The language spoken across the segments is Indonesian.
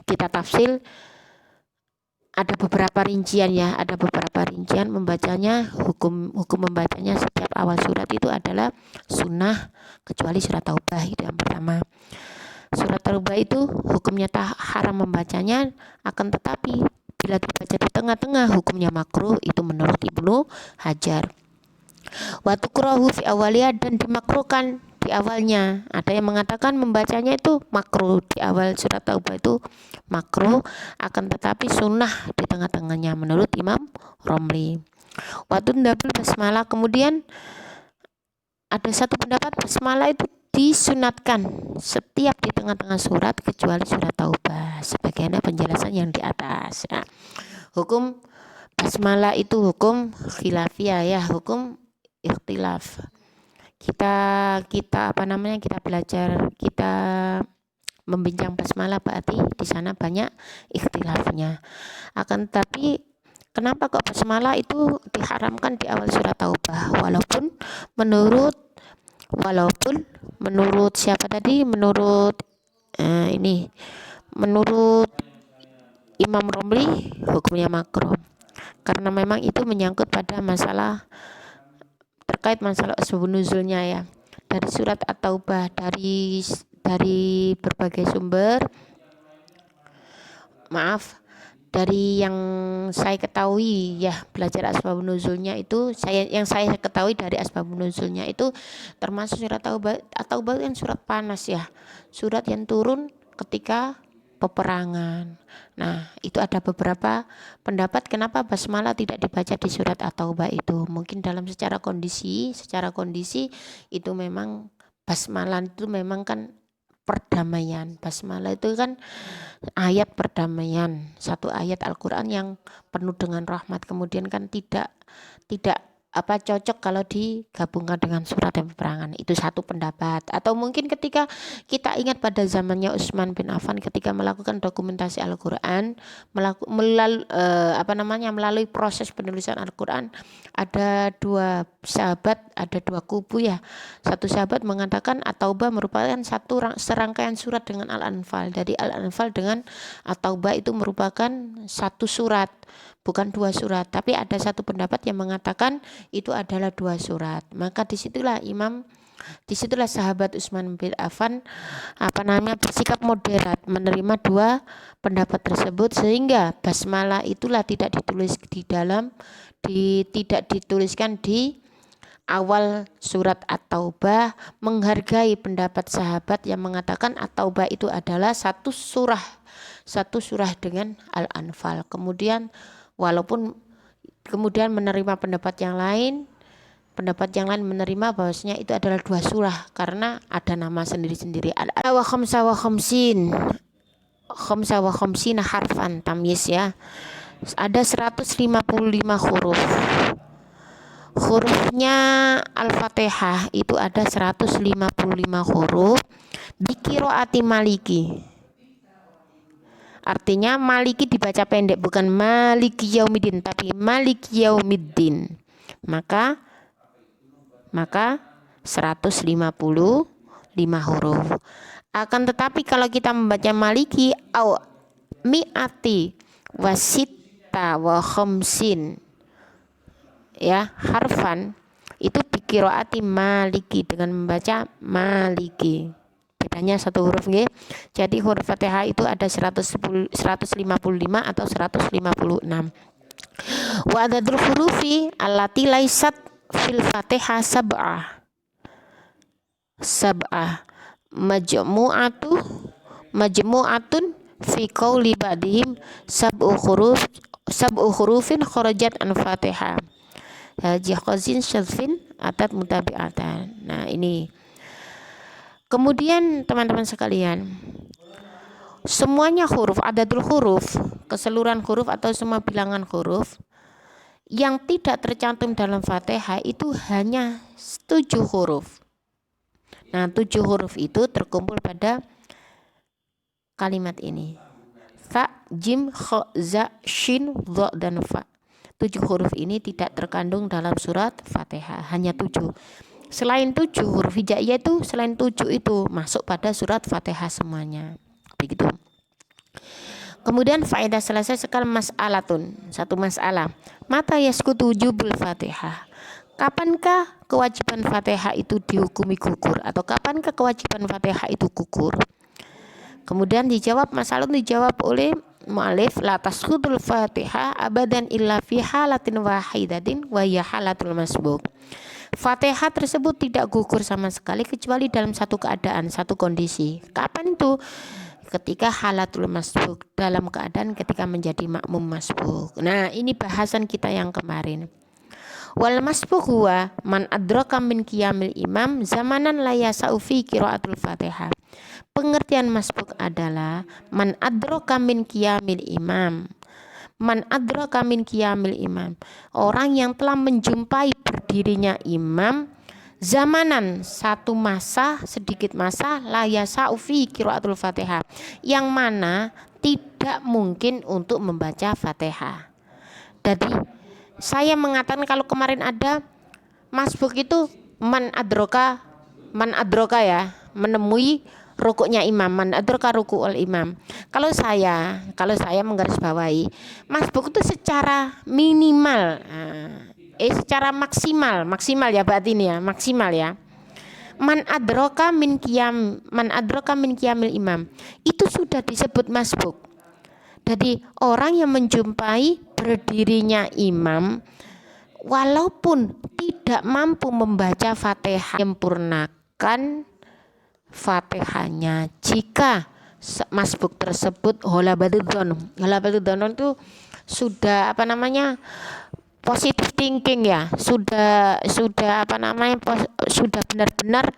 kita tafsir, ada beberapa rincian ya, ada beberapa rincian membacanya, hukum membacanya setiap awal surat itu adalah sunnah kecuali surat Taubah, itu yang pertama. Surat Taubah itu hukumnya haram membacanya, akan tetapi bila dibaca di tengah-tengah hukumnya makruh, itu menurut Ibnu Hajar. Wa tukrahu fi awaliyah, dan dimakruhkan di awalnya. Ada yang mengatakan membacanya itu makruh, di awal surat Taubah itu makruh, akan tetapi sunnah di tengah-tengahnya menurut Imam Romli. Wa tundabul basmalah, kemudian ada satu pendapat basmalah itu disunatkan setiap di tengah-tengah surat kecuali surat Taubah, sebagaimana penjelasan yang di atas ya. Hukum basmalah itu hukum khilafiyah ya, hukum ikhtilaf. Kita belajar, kita membincang basmalah berarti di sana banyak ikhtilafnya. Akan tetapi kenapa kok basmalah itu diharamkan di awal surat Taubah, walaupun menurut siapa tadi, menurut Imam Romli hukumnya makruh, karena memang itu menyangkut pada masalah, terkait masalah asbabun nuzulnya ya. Dari surat At-Taubah, dari berbagai sumber, dari yang saya ketahui ya, belajar asbabun nuzulnya itu, yang saya ketahui dari asbabun nuzulnya itu termasuk surat At-Taubah yang surat panas ya, surat yang turun ketika peperangan. Nah, itu ada beberapa pendapat kenapa basmalah tidak dibaca di surat At-Taubah itu. Mungkin dalam secara kondisi itu memang basmalah itu memang kan perdamaian. Basmalah itu kan ayat perdamaian, satu ayat Al-Quran yang penuh dengan rahmat, kemudian kan tidak cocok kalau digabungkan dengan surat dan peperangan. Itu satu pendapat. Atau mungkin ketika kita ingat pada zamannya Utsman bin Affan ketika melakukan dokumentasi Al-Quran, melalui proses penulisan Al-Quran, ada dua sahabat, ada dua kubu ya. Satu sahabat mengatakan At-Taubah merupakan serangkaian surat dengan Al-Anfal. Jadi Al-Anfal dengan At-Taubah itu merupakan satu surat, bukan dua surat. Tapi ada satu pendapat yang mengatakan itu adalah dua surat. Maka disitulah sahabat Utsman bin Affan bersikap moderat menerima dua pendapat tersebut, sehingga basmalah itulah tidak dituliskan di awal surat At-Taubah, menghargai pendapat sahabat yang mengatakan At-Taubah itu adalah satu surah dengan Al-Anfal. Kemudian menerima pendapat yang lain menerima bahwasanya itu adalah dua surah karena ada nama sendiri-sendiri. Wa khamsa wa khamsina harfan tamyiz ya. Ada 155 huruf. Hurufnya Al-Fatihah itu ada 155 huruf di qiraati Maliki. Artinya Maliki dibaca pendek, bukan Maliki Yaumiddin tapi Maliki Yaumiddin. Maka 155 huruf. Akan tetapi kalau kita membaca Maliki au mi'ati wasitta wa khamsin ya harfan, itu biqiraati Maliki, dengan membaca Maliki. Bedanya satu huruf nggih. Jadi huruf Fatihah itu ada 155 atau 156. Wa adadul hurufi allati laisat fil Fatihah sab'ah majmu'atun fi qauli ba'dihim sab'u hurufin kharajat an Fatihah jahqazin syadfin atat mutabi'atan. Nah, ini kemudian teman-teman sekalian, semuanya huruf, adadul huruf, keseluruhan huruf atau semua bilangan huruf yang tidak tercantum dalam Fatihah itu hanya 7 huruf. Nah, 7 huruf itu terkumpul pada kalimat ini. Fa, jim, kha, za, shin, dha, dan fa. 7 huruf ini tidak terkandung dalam surat Fatihah, hanya 7. Selain 7 huruf hijaiyah itu, selain 7 itu masuk pada surat Fatihah semuanya. Begitu. Kemudian faedah selesai. Sekarang mas'alatun, satu masalah. Mata yaskutu wujubul Fatihah. Kapankah kewajiban Fatihah itu dihukumi gugur, atau kapankah kewajiban Fatihah itu gugur? Kemudian masalah dijawab oleh mu'alif, la tasqutul Fatihah abadan illa fi halatin wahidatin wa hiya halatul masbuk. Fatihah tersebut tidak gugur sama sekali kecuali dalam satu keadaan, satu kondisi. Kapan itu? Ketika halatul masbuk, dalam keadaan ketika menjadi makmum masbuk. Nah, ini bahasan kita yang kemarin. Wal masbuk huwa man adraka min qiyamil imam zamanan la yasa'u fi qiraatul Fatihah. Pengertian masbuk adalah man adraka min qiyamil imam. Man adraka min qiyamil imam. Orang yang telah menjumpai berdirinya imam zamanan, satu masa, sedikit masa, la yasa'u fi qiraatul Fatihah, yang mana tidak mungkin untuk membaca Fatihah. Jadi saya mengatakan kalau kemarin ada masbuk itu man adroka ya, menemui rukuknya imam, man adroka rukul imam. Kalau saya menggarisbawahi masbuk itu secara minimal, secara maksimal ya berarti ini ya, maksimal ya. Man adroka min qiyamil imam, itu sudah disebut masbuk. Jadi orang yang menjumpai berdirinya imam walaupun tidak mampu membaca Fatihah, menyempurnakan Fatihahnya jika masbuk tersebut holabadudzon itu sudah positive thinking ya, sudah benar-benar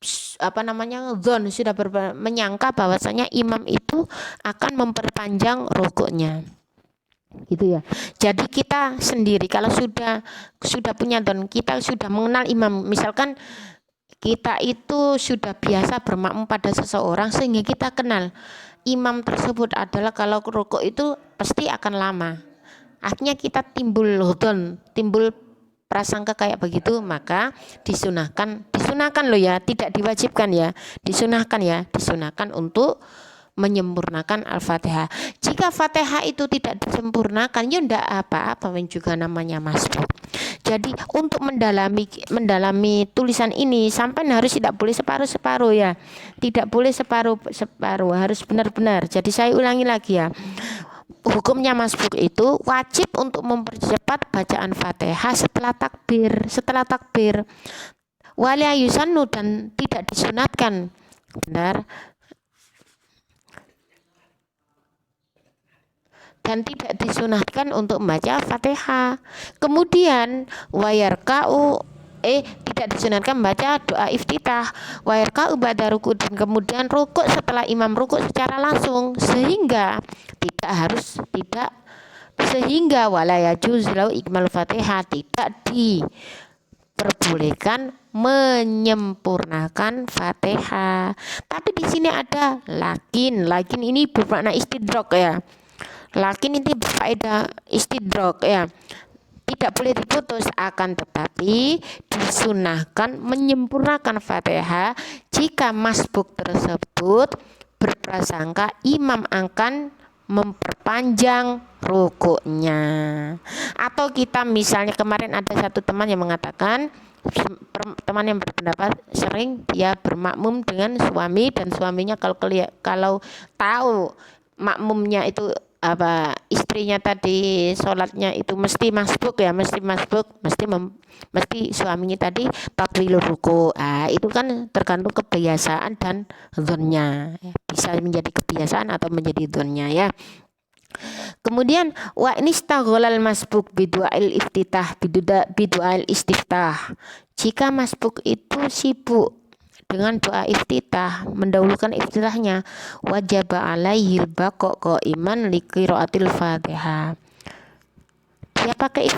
sudah menyangka bahwasanya imam itu akan memperpanjang rukuknya, gitu ya. Jadi kita sendiri kalau sudah punya dzon, kita sudah mengenal imam, misalkan kita itu sudah biasa bermakmum pada seseorang sehingga kita kenal imam tersebut adalah kalau rukuk itu pasti akan lama, akhirnya kita timbul prasangka kayak begitu, maka disunahkan loh ya, tidak diwajibkan ya, disunahkan untuk menyempurnakan Al-Fatihah. Jika Fatihah itu tidak disempurnakan, ya ndak apa-apa, juga namanya masbuk. Jadi untuk mendalami tulisan ini sampai harus tidak boleh separuh-separuh ya, tidak boleh separuh-separuh, harus benar-benar. Jadi saya ulangi lagi ya. Hukumnya masbuk itu wajib untuk mempercepat bacaan Fatihah setelah takbir. Wala yusannu, dan tidak disunatkan. Benar. Dan tidak disunatkan untuk membaca Fatihah. Kemudian tidak disunatkan membaca doa iftitah, wayarka'u ba'da ruku', dan kemudian rukuk setelah imam rukuk secara langsung, sehingga wala yajuz lau ikmal Fatihah, tidak diperbolehkan menyempurnakan Fatihah. Tapi di sini ada lakin ini bermakna istidrok ya. Lakin ini berfaedah istidrok ya. Tidak boleh diputus, akan tetapi disunahkan menyempurnakan Fatihah jika masbuk tersebut berprasangka imam akan memperpanjang rukuknya. Atau kita misalnya kemarin ada satu teman yang mengatakan, teman yang berpendapat sering dia bermakmum dengan suami, dan suaminya kalau tahu makmumnya itu istrinya tadi sholatnya itu mesti masbuk, mesti suaminya tadi tatwilur ruku. Itu kan tergantung kebiasaan dan dzonnya, bisa menjadi kebiasaan atau menjadi dzonnya ya. Kemudian wa inistaghalal masbuk bidu'ail istiftah, jika masbuk itu sibuk dengan doa iftitah, mendahulukan iftitahnya, wajib alaihil baqo qaiman liqiraatil Fatihah. Dia pakai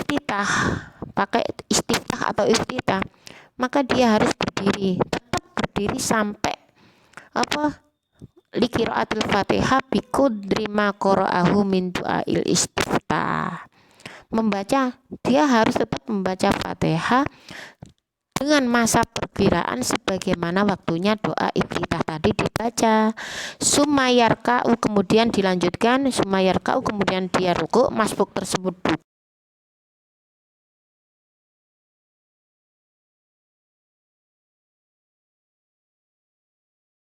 istiftah atau iftitah, maka dia harus tetap berdiri sampai liqiraatil Fatihah biqudri ma qara'ahu min du'ail istiftah. Dia harus tetap membaca Fatihah dengan masa perkiraan sebagaimana waktunya doa iftitah tadi dibaca. Sumayarka'u, kemudian dilanjutkan sumayarka'u, kemudian dia rukuk, masbuk tersebut